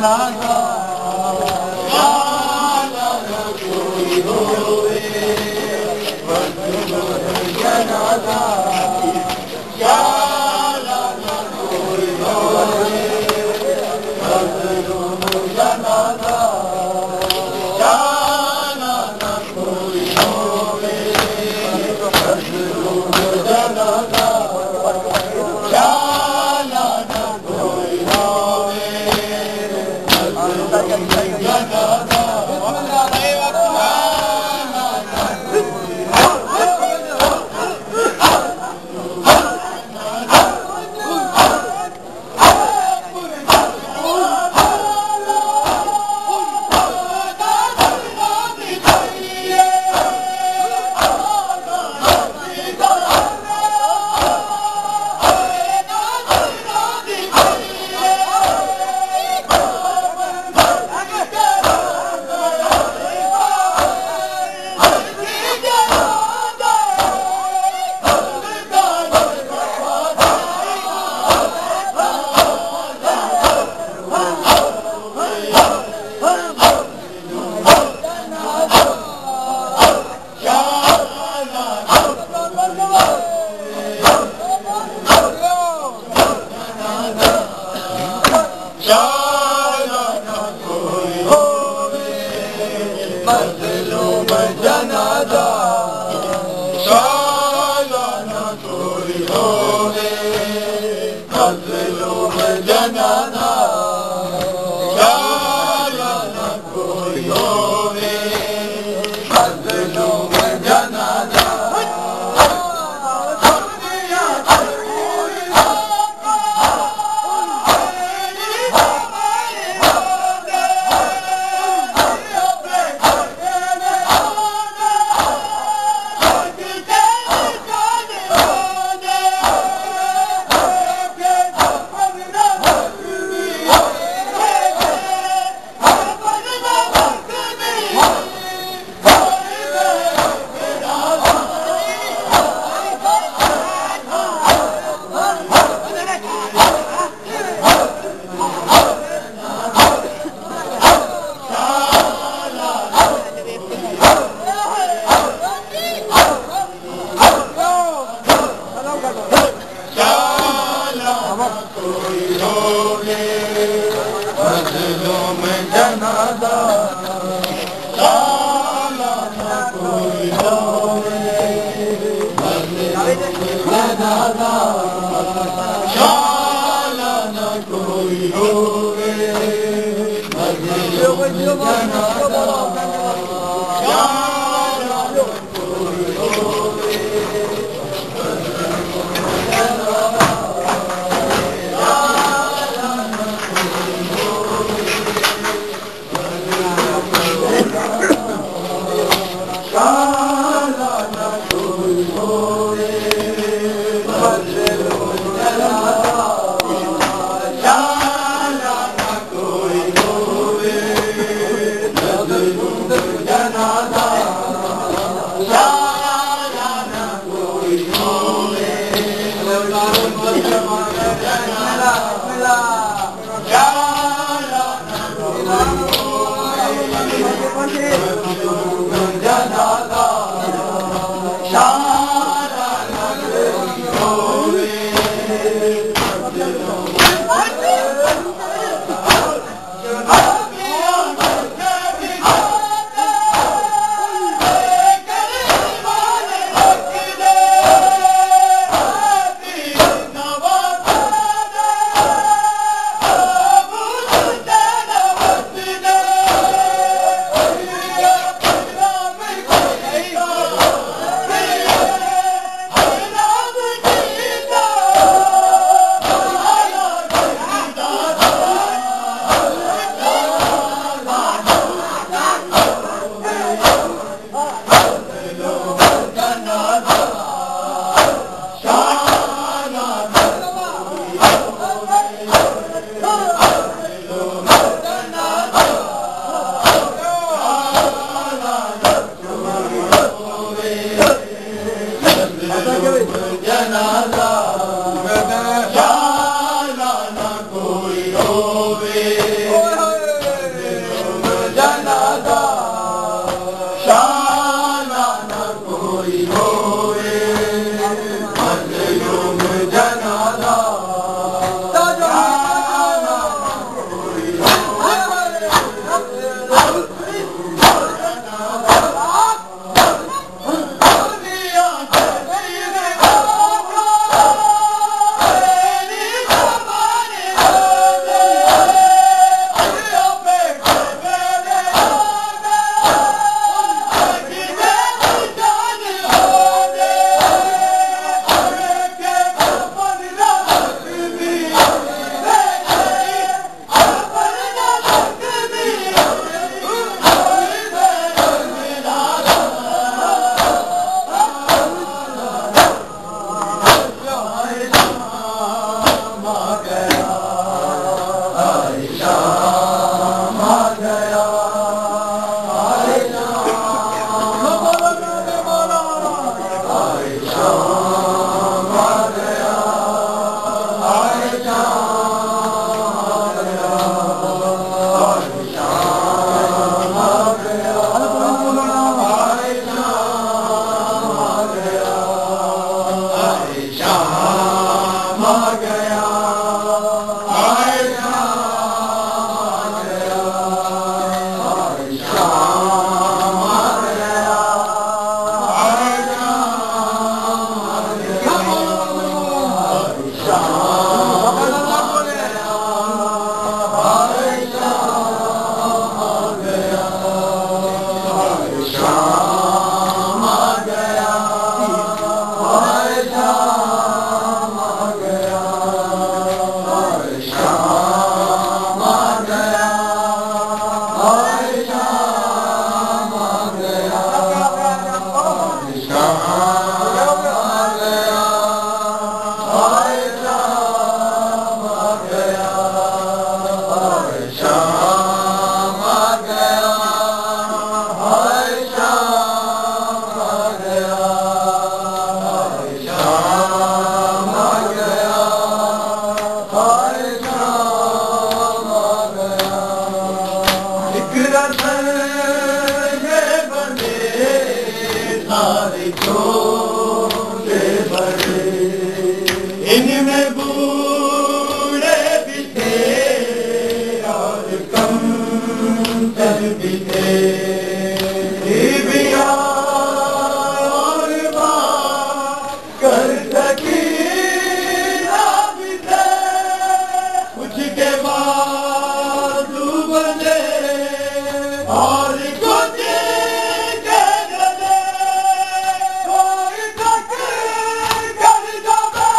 जनाजा शाला न कोई होवे मजलूम जनाजा शाला न कोई होवे मजलूम जनाजा शाला न कोई होवे मजलूम जनाजा शाला न कोई होवे मजलूम जनाजा शाला न कोई होवे मजलूम जनाजा शाला न कोई होवे मजलूम जनाजा शाला न कोई होवे मजलूम जनाजा कोई होवे मजलूम जनाजा शाला न कोई होवे मजलूम जनाजा शाला न कोई होवे मजलूम जनाजा शाला न कोई होवे शाला न कोई होवे मजलूम जनाजा शाला न कोई होवे मजलूम जनाजा शाला न कोई होवे मजलूम जनाजा शाला न कोई चल दिखे बीबिया और माँ कर सकी ना बिते कुछ के बाद बने और कुछ के गले कोई तक कर जावे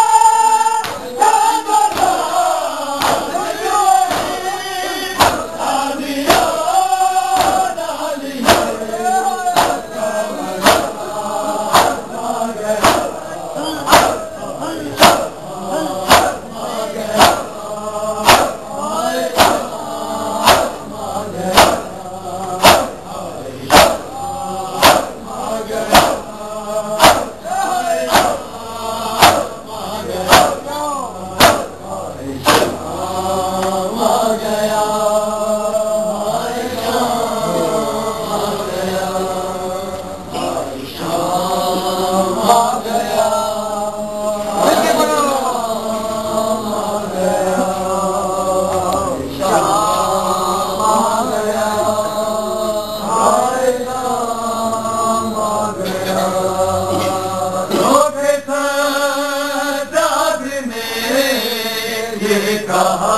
कहा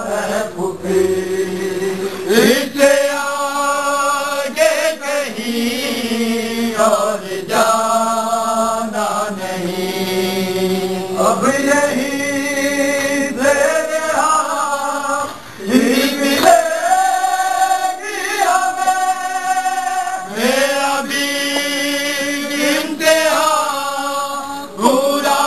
है फुफी इससे आगे कहीं और जाना नहीं अब यही से मिलेगी हमें मेरा भी इम्तिहान पूरा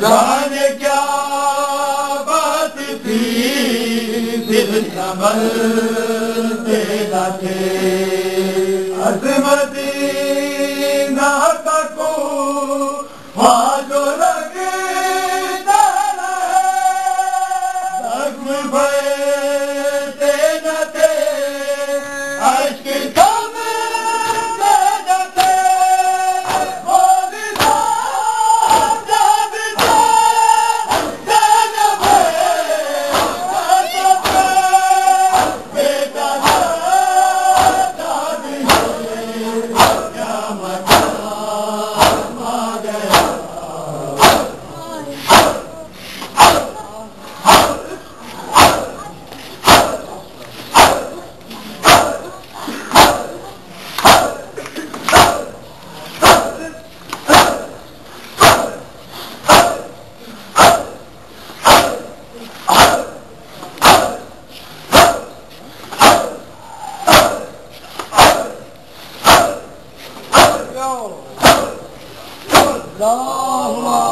जाने क्या बात थी दिल संभलते न थे अजमती नाता को जो लगता जख्म भरते न थे अश्क Allahumma